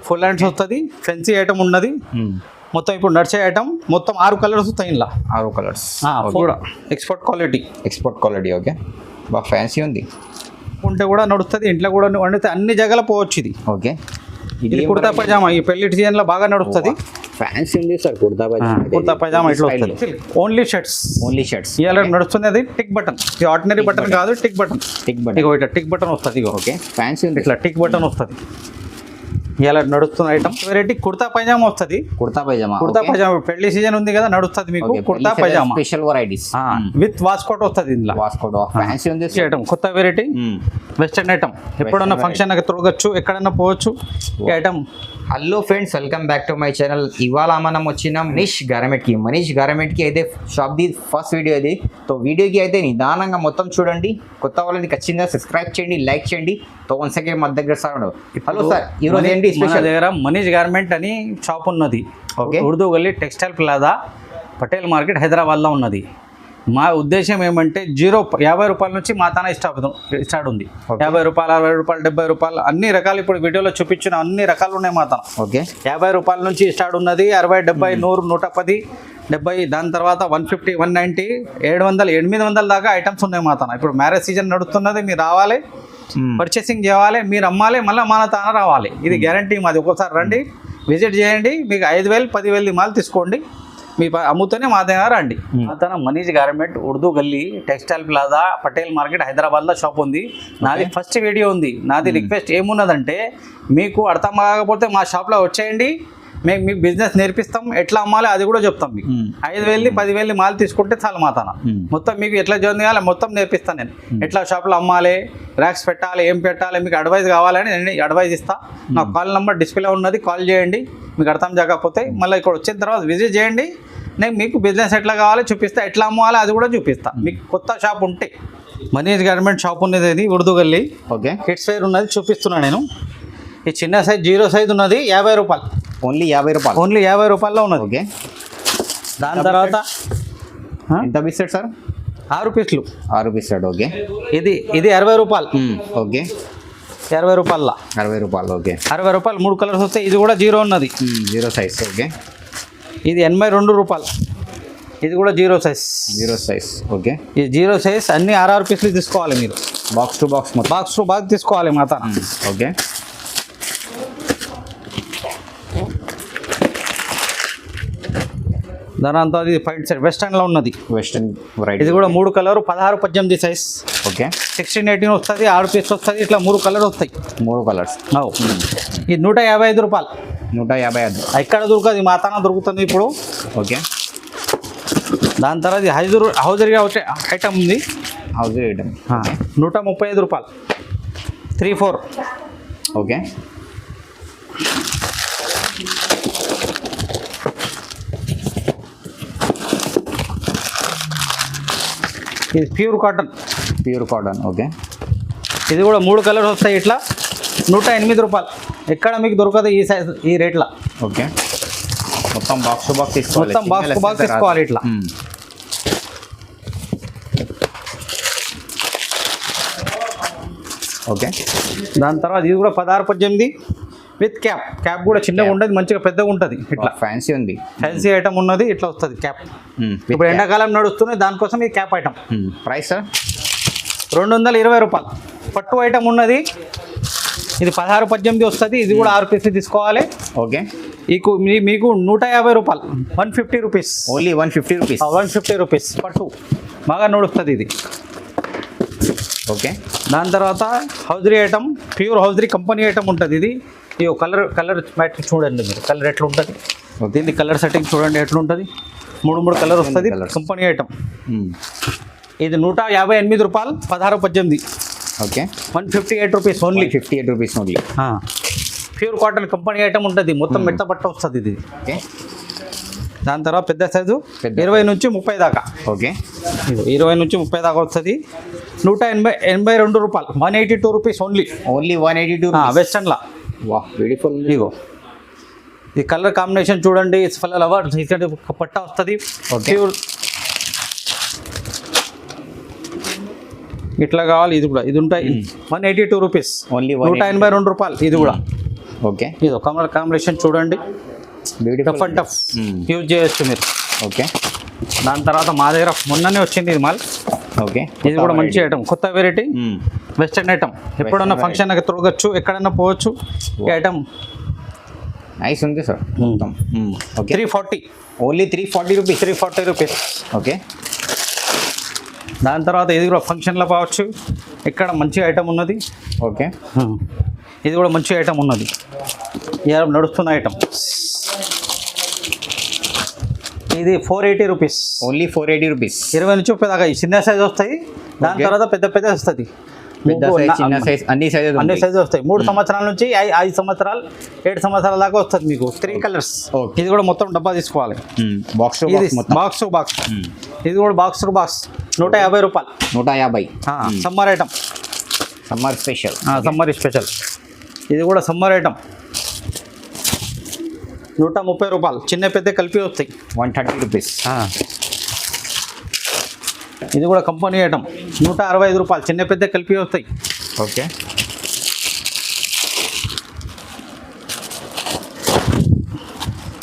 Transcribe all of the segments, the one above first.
Full hands వస్తుంది, fancy item ఉన్నది మొత్తం. ఇప్పుడు నడిచే ఐటమ్ మొత్తం 6 కలర్స్ వస్తాయి ఇలా. 6 కలర్స్ కూడా ఎక్స్పోర్ట్ క్వాలిటీ. ఓకే, బాగా ఫ్యాన్సీ ఉంది. ఉంటే కూడా నడుస్తుంది, ఇంట్లో కూడా వండితే అన్ని జగల పోవచ్చు ఇది. ఓకే, ఇది కుర్తా పైజామా ఈ పెళ్లి సీజన్లో బాగా నడుస్తుంది. ఫ్యాన్సీ ఉంది సార్ కుర్తా పైజామా ఇట్లా వస్తుంది. ఓన్లీ షర్ట్స్ ఇవాళ నడుస్తుంది. అది టిక్ బటన్, ఇది ఆర్డినరీ బటన్ కాదు, టిక్ బటన్. ఇగో ఇట్లా టిక్ బటన్ వస్తుంది. ఇగో ఓకే, ఫ్యాన్సీ ఉంది, ఇట్లా టిక్ బటన్ వస్తుంది. ఇలా నడుస్తున్న ఐటమ్ వెరైటీ కుర్తా పైజామా వస్తుంది. కుర్తా పైజామా పెళ్లి సీజన్ ఉంది కదా, నడుస్తుంది మీకు kurta pyjama special varieties with waistcoat వస్తుంది. ఇందులో వాస్కోట్ ఫ్యాన్సీ ఉంది ఐటమ్, కొత్త వెరైటీ వెస్టర్న్ ఐటమ్. ఎప్పుడన్నా ఫంక్షన్ తిరగచ్చు, ఎక్కడన్నా పోవచ్చు ఈ item. Hello friends, welcome back to my channel. ఇవాళ మనం వచ్చిన మనీష్ గార్మెంట్కి అయితే షాప్ది ఫస్ట్ వీడియో ఇది. సో వీడియోకి అయితే నిదానంగా మొత్తం చూడండి. కొత్త వాళ్ళని ఖచ్చితంగా సబ్స్క్రైబ్ చేయండి, లైక్ చేయండి. తో వన్ సెకండ్ మన దగ్గర సార్. హలో సార్, ఈరోజు ఏంటి స్పెషల్? దగ్గర మనీష్ గార్మెంట్ అని షాప్ ఉన్నది. ఓకే, ఉర్దూ గల్లీ టెక్స్టైల్ ప్లాజా పటేల్ మార్కెట్ హైదరాబాద్లో ఉన్నది. మా ఉద్దేశం ఏమంటే 50 రూపాయల నుంచి మా తాన స్టార్ట్ ఉంది. 50 రూపాయలు, 60 రూపాయలు, 70 రూపాయలు అన్ని రకాలు. ఇప్పుడు వీడియోలో చూపించిన అన్ని రకాలు ఉన్నాయి మా తాన. ఓకే, 50 రూపాయల నుంచి స్టార్ట్ ఉన్నది. 60, 70, 100, 110, 70, దాని తర్వాత 150, 190, 700, 800 దాకా ఐటమ్స్ ఉన్నాయి మా తాన. ఇప్పుడు మ్యారేజ్ సీజన్ నడుస్తున్నది. మీరు రావాలి, పర్చేసింగ్ చేయాలి, మీరు అమ్మాలి, మళ్ళీ మన తాన రావాలి. ఇది గ్యారంటీ మాది. ఒక్కోసారి రండి, విజిట్ చేయండి. మీకు 5,000, 10,000 మాల్ తీసుకోండి, మీ అమ్ముతూనే మా దగ్గర రండి. అతను మనీష్ గార్మెంట్ ఉర్దూ గల్లీ టెక్స్టైల్ ప్లాజా పటేల్ మార్కెట్ హైదరాబాద్లో షాప్ ఉంది. నాది ఫస్ట్ వీడియో ఉంది. నాది రిక్వెస్ట్ ఏమున్నదంటే, మీకు అర్థం కాకపోతే మా షాప్లో వచ్చేయండి, మేము మీకు బిజినెస్ నేర్పిస్తాం, ఎట్లా అమ్మాలి అది కూడా చెప్తాం. మీకు 5,000, 10,000 మాల్ తీసుకుంటే చాలు మా తాన. మొత్తం మీకు ఎట్లా చేయాలి మొత్తం నేర్పిస్తాను నేను. ఎట్లా షాప్లో అమ్మాలి, ర్యాక్స్ పెట్టాలి, ఏం పెట్టాలి, మీకు అడ్వైజ్ కావాలని నేను అడ్వైజ్ ఇస్తాను. నా కాల్ నెంబర్ డిస్ప్లే ఉన్నది, కాల్ చేయండి. మీకు అర్థం కాకపోతే మళ్ళీ ఇక్కడ వచ్చిన తర్వాత విజిట్ చేయండి. నేను మీకు బిజినెస్ ఎట్లా కావాలి చూపిస్తా, ఎట్లా అమ్మాలి అది కూడా చూపిస్తా. మీకు కొత్త షాప్ ఉంటే మనీష్ గార్మెంట్ షాప్ ఉన్నది, అది Urdu Gali. Okay, kids wear ఉన్నది చూపిస్తున్నాను నేను. ఈ చిన్న సైజ్ 0 సైజ్ ఉన్నది 50 రూపాయలు. ఓన్లీ 50 రూపాయలు. ఓన్లీ 50 రూపాయల్లో ఉన్నది. ఓకే, దాని తర్వాత ఎంత పీస్ సెట్ సార్? 6 పీస్లు. 6 పీస్ సెట్. ఓకే, ఇది 60 రూపాయలు. ఓకే, 60 రూపాయల. 60 రూపాయలు. ఓకే, 60 రూపాయలు 3 కలర్స్ వస్తాయి. ఇది కూడా 0 ఉన్నది, 0 సైజ్. ఓకే, ఇది 82 రూపాయలు. ఇది కూడా 0 సైజ్. ఓకే, ఇది 0 సైజ్. అన్ని 6 పీస్లు తీసుకోవాలి మీరు. బాక్స్ టు బాక్స్ తీసుకోవాలి మాత. ఓకే, దాని అంతా అది ఫైట్ సైడ్ వెస్టర్న్లో ఉన్నది. Western variety. ఇది కూడా 3 కలర్ 16, 18 సైజ్. ఓకే, 16, 18 వస్తుంది, 6 పీస్ వస్తుంది. ఇట్లా 3 కలర్ వస్తాయి. 3 కలర్స్. ఇది 155 రూపాయలు. 155. ఎక్కడ దొరకదు, మా తాన దొరుకుతుంది ఇప్పుడు. ఓకే, దాని తర్వాత హౌజరీగా వచ్చే ఐటమ్ ఉంది. హౌజరీ ఐటమ్ 135 రూపాయలు. 3, 4. ఓకే, ఇది ప్యూర్ కాటన్. ఓకే, ఇది కూడా 3 కలర్స్ వస్తాయి. ఇట్లా 108 రూపాయలు. ఎక్కడ మీకు దొరకదు ఈ సైజ్ ఈ రేట్లో. ఓకే, మొత్తం బాక్స్ టు బాక్స్ తీసుకోవాలి. మొత్తం బాక్స్ టు బాక్స్ తీసుకోవాలి ఇట్లా. ఓకే, దాని తర్వాత ఇది కూడా 16, 18 విత్ క్యాప్ కూడా చిన్నగా ఉండదు, మంచిగా పెద్దగా ఉంటుంది. ఇట్లా ఫ్యాన్సీ ఉంది, ఫ్యాన్సీ ఐటమ్ ఉన్నది. ఇట్లా వస్తుంది క్యాప్. ఇప్పుడు ఎండాకాలం నడుస్తుంది, దానికోసం ఈ క్యాప్ ఐటమ్. ప్రైస్ సార్ 220 రూపాయలు. పట్టు ఐటమ్ ఉన్నది. ఇది 16, 18 వస్తుంది. ఇది కూడా 6 పీస్లు తీసుకోవాలి. ఓకే, మీకు 150 రూపాయలు. 150 రూపీస్. Only 150 rupees. 150 రూపీస్ పట్టు బాగా నడుస్తుంది ఇది. ఓకే, దాని తర్వాత hosiery item, pure hosiery company item ఉంటుంది. ఇది కలర్ మ్యాట్ చూడండి మీరు, కలర్ ఎట్లా ఉంటుంది. దీన్ని కలర్ సెట్టింగ్ చూడండి ఎట్లా ఉంటుంది. 3 కలర్ వస్తుంది. Company item. ఇది 158 రూపాయలు. 16, 18. Okay, 158 rupees only. 58 rupees only. Pure cotton company item ఉంటుంది. మొత్తం మెత్త బట్ట వస్తుంది ఇది. ఓకే, దాని తర్వాత పెద్ద సైజు 20 నుంచి 30 దాకా. ఓకే, 20 నుంచి 30 దాకా వస్తుంది. 182 రూపాయలు. 182 రూపీస్ ఓన్లీ. 182. వెస్టర్న్లా. వాహ్, బ్యూటిఫుల్. ఇగో ఈ కలర్ కాంబినేషన్ చూడండి. ఫ్లవర్ పట్ట వస్తుంది. ప్యూర్ ఇట్లా కావాలి. ఇది కూడా ఇది ఉంటాయి. 182 రూపీస్. ఓన్లీ 182 రూపాయలు. ఇది కూడా ఓకే ఇది ఒక కలర్ కాంబినేషన్ చూడండి, beautiful tough and tough use చేయొచ్చు మీరు. ఓకే దాని తర్వాత మా దగ్గర మొన్ననే వచ్చింది ఇది మాల్. ఓకే ఇది కూడా మంచి ఐటమ్, కొత్త వెరైటీ వెస్టర్న్ ఐటమ్. ఎప్పుడన్నా ఫంక్షన్ తిరగచ్చు, ఎక్కడన్నా పోవచ్చు. ఈ ఐటమ్ నైస్ ఉంది సార్ మొత్తం. Okay 340, only 340 rupees. 340 rupees. Okay దాని తర్వాత ఇది కూడా ఫంక్షన్లో పోవచ్చు. ఇక్కడ మంచి ఐటమ్ ఉన్నది. ఓకే ఇది కూడా మంచి ఐటమ్ ఉన్నది, ఇవాళ నడుస్తున్న ఐటమ్. ఇది 480 రూపీస్. Only 480 rupees. 20 నుంచి 30 దాకా ఈ చిన్న సైజ్ వస్తాయి. దాని తర్వాత పెద్ద పెద్ద వస్తుంది, పెద్ద సైజ్ చిన్న సైజ్ అన్ని సైజెస్ అన్ని సైజు వస్తాయి. 3 సంవత్సరాల నుంచి 5 సంవత్సరాలు 7 సంవత్సరాల దాకా వస్తుంది మీకు. 3 కలర్స్. ఇది కూడా మొత్తం డబ్బా తీసుకోవాలి. బాక్స్ ఇది బాక్స్ టు బాక్స్. ఇది కూడా బాక్స్ టు బాక్స్ 150 రూపాయలు. 150. Summer item, summer special. Summer special. ఇది కూడా సమ్మర్ ఐటమ్ 130 రూపాయలు. చిన్న పెద్ద కలిపి వస్తాయి. 130 రూపీస్. ఇది కూడా కంపెనీ ఐటమ్ 165 రూపాయలు. చిన్న పెద్ద కలిపి వస్తాయి. ఓకే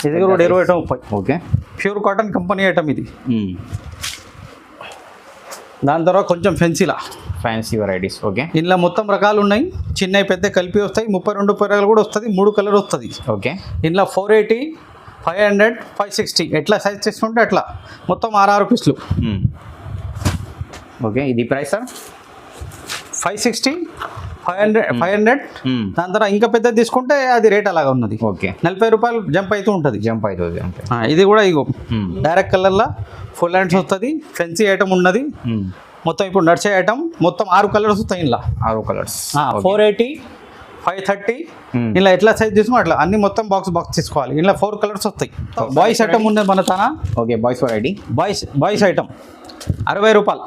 ఇది కూడా 20-30. Okay pure cotton company item ఇది. దాని తర్వాత కొంచెం ఫెన్సీలా ఫ్యాన్సీ వెరైటీస్. ఓకే ఇందులో మొత్తం రకాలు ఉన్నాయి, చిన్న పెద్ద కలిపి వస్తాయి. 32 రూపాయలు కూడా వస్తుంది, 3 కలర్ వస్తుంది. ఓకే ఇందులో 480, 500, 560 ఎట్లా సైజ్ తీసుకుంటే అట్లా మొత్తం 6 పీసులు. ఓకే ఇది ప్రైస్ సార్ 560, 500. దాని తర్వాత ఇంకా పెద్దది తీసుకుంటే అది రేట్ అలాగా ఉన్నది. ఓకే 40 రూపాయలు జంప్ అవుతూ ఉంటుంది. జంప్ అవుతుంది అంతే. ఇది కూడా ఇగో డైరెక్ట్ కలర్లో ఫుల్ హ్యాండ్స్ వస్తుంది. ఫెన్సీ ఐటమ్ ఉన్నది మొత్తం. ఇప్పుడు నడిచే ఐటమ్ మొత్తం 6 కలర్స్ వస్తాయి ఇందులో. 6 కలర్స్. 480, 530 ఇలా ఎట్లా సైజ్ తీసుకుని అట్లా అన్ని మొత్తం బాక్స్ తీసుకోవాలి. ఇలా 4 కలర్స్ వస్తాయి. బాయ్స్ ఐటమ్ ఉన్నది మన తన. Okay boys variety. Boys item 60 రూపాయలు.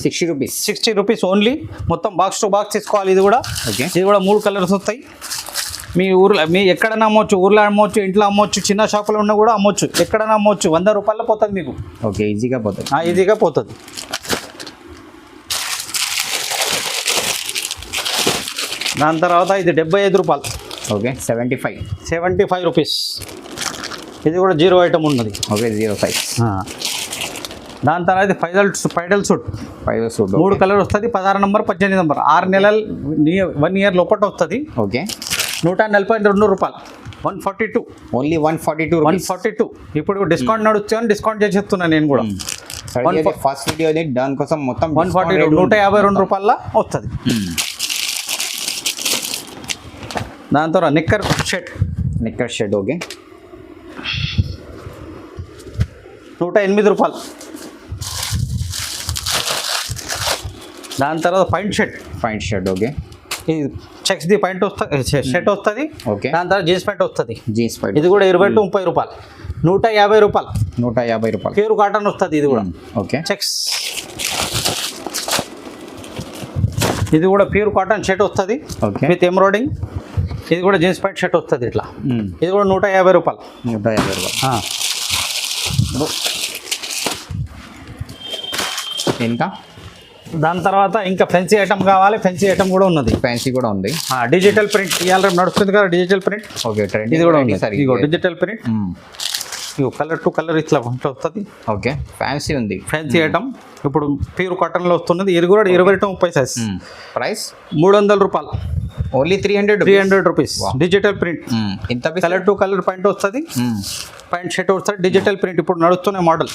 60 రూపీస్. 60 rupees only. మొత్తం బాక్స్ టు బాక్స్ తీసుకోవాలి. ఇది కూడా ఓకే ఇది కూడా 3 కలర్స్ వస్తాయి. మీ ఊర్లో మీ ఎక్కడైనా అమ్మొచ్చు, ఊర్లో అమ్మొచ్చు, ఇంట్లో అమ్మొచ్చు, చిన్న షాపులో ఉన్నా కూడా అమ్మొచ్చు, ఎక్కడైనా అమ్మొచ్చు. 100 రూపాయల్లో పోతుంది మీకు. ఓకే ఈజీగా పోతుంది. ఈజీగా పోతుంది. దాని తర్వాత ఇది 75 రూపాయలు. Okay 75 rupees. ఇది కూడా 0 ఐటమ్ ఉన్నది. Okay 0 size. దాని తర్వాత ఇది ఫైడల్ సూట్ 3 కలర్ వస్తుంది. 16 నంబర్, 18 నంబర్. 6 నెలలు 1 ఇయర్ లోపల వస్తుంది. ఓకే 142 రూపాయలు. 142. Only 142 rupees. 142. ఇప్పుడు డిస్కౌంట్ నడుస్తుంది, డిస్కౌంట్ చేసేస్తున్నాను నేను కూడా. ఫస్ట్ వీడియో దాని కోసం మొత్తం 142, 152 రూపాయల వస్తుంది. దాని తర్వాత నిక్కర్ షర్ట్. ఓకే 108 రూపాయలు. దాని తర్వాత పాయింట్ షర్ట్. ఓకే ఇది చెక్స్ ది పాయింట్ వస్తుంది, షర్ట్ వస్తుంది. ఓకే దాని తర్వాత జీన్స్ ప్యాంట్ వస్తుంది. ఇది కూడా 20-30 రూపాయలు. 150 రూపాయలు. 150 రూపాయలు. ప్యూర్ కాటన్ వస్తుంది. ఇది కూడా ఓకే చెక్స్. ఇది కూడా ప్యూర్ కాటన్ షర్ట్ వస్తుంది విత్ ఎంబ్రాయిడింగ్. ఇది కూడా జీన్స్ ప్యాంట్ షర్ట్ వస్తుంది ఇట్లా. ఇది కూడా 150 రూపాయలు. 150 రూపాయలు. ఇంకా దాని తర్వాత ఇంకా ఫెన్సీ ఐటమ్ కావాలి. ఫెన్సీ ఐటమ్ కూడా ఉన్నది. ఫ్యాన్సీ కూడా ఉంది. డిజిటల్ ప్రింట్ ఇవాళ నడుస్తుంది కదా, డిజిటల్ ప్రింట్. ఓకే ట్రెండ్ ఇది కూడా ఉంది. ఇగో డిజిటల్ ప్రింట్. ఇగో కలర్ టు కలర్ ఇట్లా వస్తుంది. ఓకే ఫ్యాన్సీ ఉంది. ఫ్యాన్సీ ఐటమ్ ఇప్పుడు ప్యూర్ కాటన్లో వస్తున్నది. ఇది కూడా 20-30 సైజ్. ప్రైస్ 300 రూపాయలు. Only 300 rupees. Digital print. ఇంత కలర్ టు కలర్ పాయింట్ వస్తుంది. పాయింట్ షర్ట్ వస్తుంది. డిజిటల్ ప్రింట్ ఇప్పుడు నడుస్తున్న మోడల్.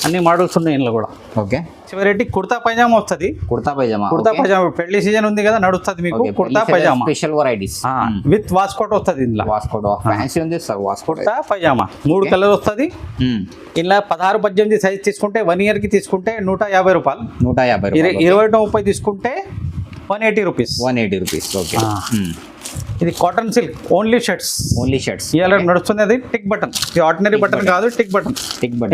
అన్ని మోడల్స్ ఉన్నాయి ఇందులో కూడా. ఓకే చివరికి కుర్తా పైజామా వస్తుంది. కుర్తా పైజామా పెళ్లి సీజన్ ఉంది కదా, నడుస్తుంది మీకు kurta pyjama. Special varieties with waistcoat వస్తుంది ఇందులో. వాస్కోట్ ఫ్యాన్సీ ఉంది sir. Waistcoat kurta pyjama 3 colour వస్తుంది. ఇలా 16-18 సైజ్ తీసుకుంటే 1 ఇయర్కి తీసుకుంటే 150 రూపాయలు. 20-30 తీసుకుంటే 180 రూపీస్. 180 రూపీస్. ఓకే ఇది కాటన్ సిల్క్ ఓన్లీ షర్ట్స్. ఇవాళ నడుస్తుంది. అది టిక్ బటన్. ఇది ఆర్డినరీ బటన్ కాదు, టిక్ బటన్.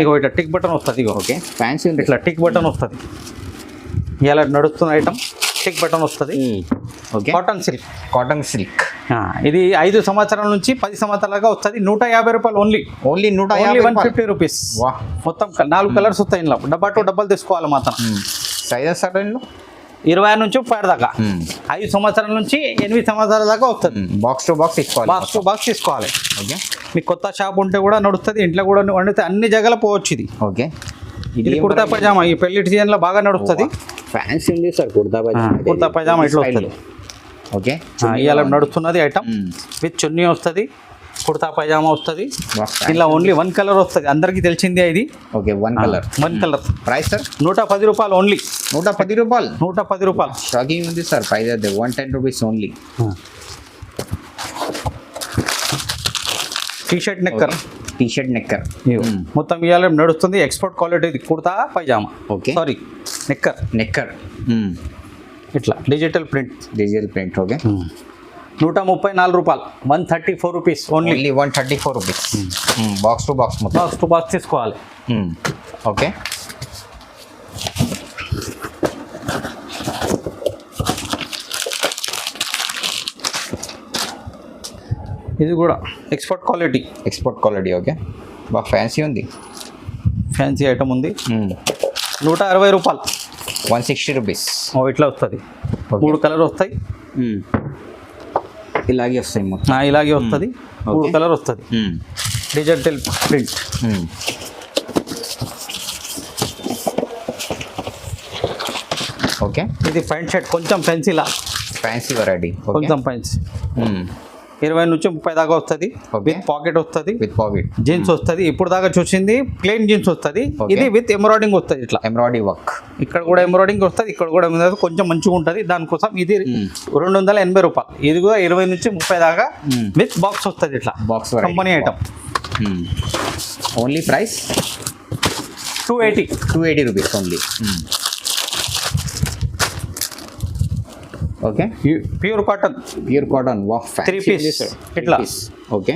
ఇగో ఇట్లా టిక్ బటన్ వస్తుంది. ఇగో ఓకే ఫ్యాన్సీ ఉంది. ఇట్లా టిక్ బటన్ వస్తుంది. ఇవాళ నడుస్తున్న ఐటమ్ టిక్ బటన్ వస్తుంది. Okay cotton silk. ఇది 5 సంవత్సరాల నుంచి 10 సంవత్సరాలుగా వస్తుంది. 150 రూపాయలు ఓన్లీ. 150 రూపీస్. మొత్తం 4 కలర్స్ వస్తాయి ఇందులో. డబ్బా టు డబ్బాలు తీసుకోవాలి మాత్రం. సైజెస్ 26 నుంచి 30 దాకా 5 సంవత్సరాల నుంచి 8 సంవత్సరాల దాకా వస్తుంది. బాక్స్ టు బాక్స్ తీసుకోవాలి. బాక్స్ టు బాక్స్ తీసుకోవాలి. ఓకే. మీకు కొత్త షాప్ ఉంటే కూడా నడుస్తుంది, ఇంట్లో కూడా వండితే అన్ని జగల పోవచ్చు. ఇది ఓకే. ఇది కుర్తా పైజామా ఈ పెళ్లి సీజన్లో బాగా నడుస్తుంది. ఫ్యాన్సీ ఉంది సార్ కుర్తా పైజామా. కుర్తా పైజామా ఇట్లా వస్తుంది. ఓకే. ఇవాళ నడుస్తున్నది ఐటమ్ విత్ చున్నీ వస్తుంది, కుర్తా పైజామా వస్తుంది. ఇలా ఓన్లీ 1 కలర్ వస్తుంది, అందరికీ తెలిసిందే ఇది. Okay. 1 colour. 1 colour. Price sir 110 రూపాయలు ఓన్లీ. 110 రూపాయలు. 110 రూపాయలు. షాకింగ్ ఉంది సార్ ప్రైస్ అయితే. 110 rupees only. T-shirt nicker. T-shirt nicker మొత్తం ఇవాళ నడుస్తుంది. Export quality kurta pyjama. Okay. Sorry nicker. Nicker ఇట్లా digital print. Digital print. Okay. 134 రూపాయలు. 134 rupees only. 134 rupees. Box to box మొత్తం. బాక్స్ టు బాక్స్ తీసుకోవాలి. ఓకే. ఇది కూడా export quality. Export quality. Okay. బాగా ఫ్యాన్సీ ఉంది. ఫ్యాన్సీ ఐటమ్ ఉంది. 160 రూపాయలు. 160 రూపీస్. ఇట్లా వస్తుంది. 3 కలర్ వస్తాయి. ఇలాగే వస్తాయి మొత్తం. ఇలాగే వస్తుంది. 3 కలర్ వస్తుంది. Digital print. ఓకే. ఇది ప్యాంట్ షర్ట్ కొంచెం పెన్సిలా. Fancy variety. కొంచెం పెన్స్. 20 నుంచి 30 దాకా వస్తుంది. విత్ పాకెట్ వస్తుంది. With pocket. జీన్స్ వస్తుంది. ఇప్పుడు దాకా చూసింది ప్లెయిన్ జీన్స్ వస్తుంది. ఇది విత్ ఎంబ్రాయిడింగ్ వస్తుంది. ఇట్లా ఎంబ్రాయిడరీ వర్క్. ఇక్కడ కూడా ఎంబ్రాయిడింగ్ వస్తుంది, ఇక్కడ కూడా కొంచెం మంచిగా ఉంటుంది. దానికోసం ఇది 280 రూపాయలు. ఇది కూడా 20 నుంచి 30 దాకా విత్ బాక్స్ వస్తుంది. ఇట్లా box company item. Only price 280 rupees only. Okay. Pure cotton. Pure cotton. 3 piece ఇట్లా. ఓకే.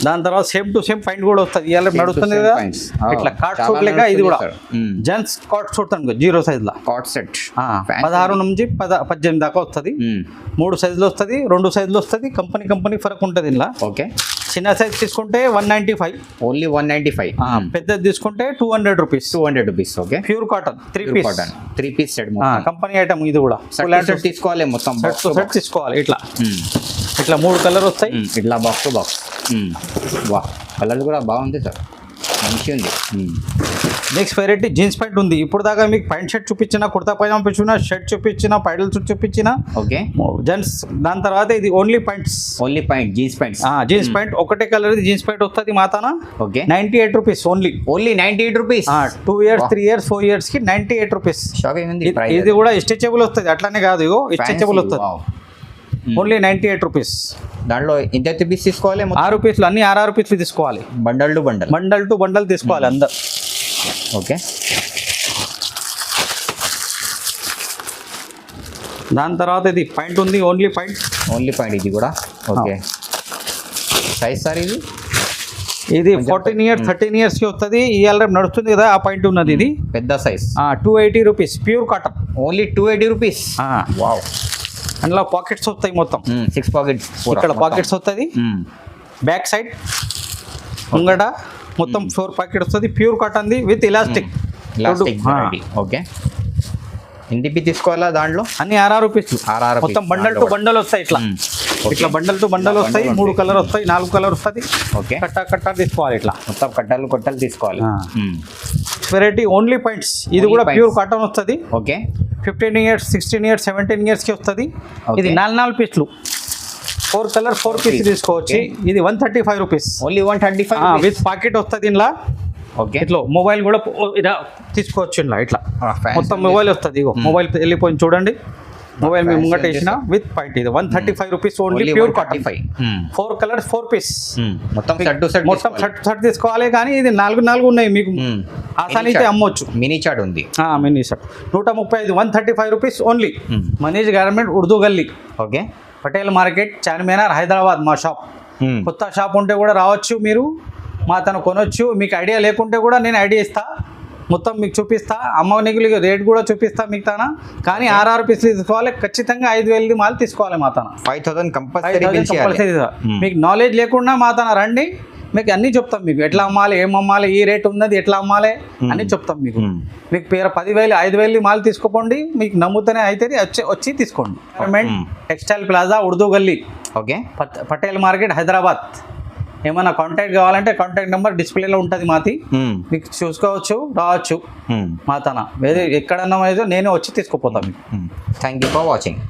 దాని తర్వాత సేమ్ టు సేమ్ పాయింట్ కూడా వస్తుంది. ఇవాళ నడుస్తుంది కదా ఇట్లా కార్డ్ సూట్ లెక్క. ఇది కూడా జెంట్స్ కార్డ్ సూట్ అనుకో 0 సైజ్లో. కార్డ్ సెట్ 16 నుంచి 18 దాకా వస్తుంది. 3 సైజులు వస్తుంది, 2 సైజులు వస్తుంది. కంపెనీ ఫరక్ ఉంటుంది ఇలా. ఓకే. చిన్న సైజ్ తీసుకుంటే 195. ఓన్లీ 195. పెద్దది తీసుకుంటే 200 rupees. 200 rupees. Okay. Pure cotton 3 piece. 3 piece set. Company item ఇది కూడా. సెట్ తీసుకోవాలి మొత్తం. సెట్ తీసుకోవాలి. ఇట్లా 3 కలర్ వస్తాయి. ఇట్లా బాక్స్ టు బాక్స్. వా కలర్ కూడా బాగుంది సార్, మంచిగా ఉంది. నెక్స్ట్ వెరైటీ జీన్స్ ప్యాంట్ ఉంది. ఇప్పుడు దాకా మీకు ప్యాంట్ షర్ట్ చూపించిన, కుర్తా పైజామా చూపించిన, షర్ట్ చూపించిన, పైడల్ సూట్ చూపించిన. ఓకే. జెంట్స్. దాని తర్వాత ఇది only pants. Only pant. Jeans pants. Jeans pant ఒకటే కలర్ జీన్స్ ప్యాంట్ వస్తుంది మాతాన. Okay. 98 rupees only. 98 rupees. 2 years 3 years 4 years కి 98 రూపీస్. షాకింగ్ ఉంది. ఇది కూడా స్ట్రెచబుల్ వస్తుంది. అట్లానే కాదు, ఇగో స్ట్రెచబుల్ వస్తుంది. Only 98 rupees. దాంట్లో ఎంత పీస్ తీసుకోవాలి? 6 పీసులు. అన్ని 6 పీసులు తీసుకోవాలి. బండల్ టు బండల్ తీసుకోవాలి అందరు. ఓకే. దాని తర్వాత ఇది పాయింట్ ఉంది. Only point. ఇది కూడా. ఓకే. సైజ్ సార్ ఇది 14 ఇయర్స్ 13 ఇయర్స్ కి వస్తుంది. ఇవాళ రేపు నడుస్తుంది కదా, ఆ పాయింట్ ఉన్నది. ఇది పెద్ద size. 280 rupees. Pure cotton. Only 280 rupees. Wow. అందులో పాకెట్స్ వస్తాయి మొత్తం. 6 పాకెట్స్. ఇక్కడ పాకెట్స్ వస్తుంది. బ్యాక్ సైడ్ ముంగట మొత్తం 4 పాకెట్ వస్తుంది. Pure cotton the with elastic. Okay. ఎన్ని తీసుకోవాలా దాంట్లో? అన్ని 6 రూపీస్. మొత్తం బండల్ టు బండల్ వస్తాయి. ఇట్లా బండల్ టు బండల్ వస్తాయి. 3 కలర్ వస్తాయి, 4 కలర్ వస్తుంది. ఓకే. కట్ట తీసుకోవాలి. ఇట్లా మొత్తం కట్టలు తీసుకోవాలి. Variety only points. ఇది కూడా ప్యూర్ కాటన్ వస్తుంది. ఓకే. 15 ఇయర్స్ 16 ఇయర్స్ 17 ఇయర్స్ కి వస్తుంది. ఇది 4 పీసులు. 4 కలర్ 4 పీస్ తీసుకోవచ్చు. ఇది 135 రూపీస్. ఓన్లీ 135 విత్ పాకెట్ వస్తుంది ఇంట్లో. ఓకే. ఇట్లా మొబైల్ కూడా ఇలా తీసుకోవచ్చు. ఇట్లా మొత్తం మొబైల్ వస్తుంది. ఇగో మొబైల్ వెళ్ళిపోయింది చూడండి. మొబైల్ మేము ముంగట వేసిన విత్ పాయింట్. ఇది 135 rupees only. Pure cotton. 4 colours 4 piece. మొత్తం సెట్ తీసుకోవాలి. కానీ ఇది 4 ఉన్నాయి. మీకు ఆసాని అయితే అమ్మొచ్చు. మినీ చార్ట్ ఉంది. Mini shirt 135. 135 rupees only. Manish garment Urdu Gali. Okay. Patel market, Charminar, Hyderabad మా షాప్. కొత్త షాప్ ఉంటే కూడా రావచ్చు మీరు, మా తను కొనొచ్చు. మీకు ఐడియా లేకుంటే కూడా నేను ఐడియా ఇస్తా, మొత్తం మీకు చూపిస్తా. అమ్మనికి రేట్ కూడా చూపిస్తా మీకు తాన. కానీ 6 పీసులు తీసుకోవాలి. ఖచ్చితంగా 5,000 మాల్ తీసుకోవాలి మా తన. 5,000 కంపల్సరీ. మీకు నాలెడ్జ్ లేకుండా మా తన రండి. మీకు అన్నీ చెప్తాం, మీకు ఎట్లా అమ్మాలి, ఏం అమ్మాలి, ఈ రేట్ ఉన్నది ఎట్లా అమ్మాలి అని చెప్తాం మీకు. మీకు 10,000 5,000 మాల్ తీసుకోండి, మీకు నమ్ముతూనే అయితే వచ్చి తీసుకోండి. Textile plaza, Urdu Gali, okay, Patel market, Hyderabad. ఏమైనా కాంటాక్ట్ కావాలంటే కాంటాక్ట్ నెంబర్ డిస్ప్లేలో ఉంటుంది మాది, మీకు చూసుకోవచ్చు, రావచ్చు మాతన. ఎక్కడన్నా నేనే వచ్చి తీసుకుపోతాను మీకు. Thank you for watching.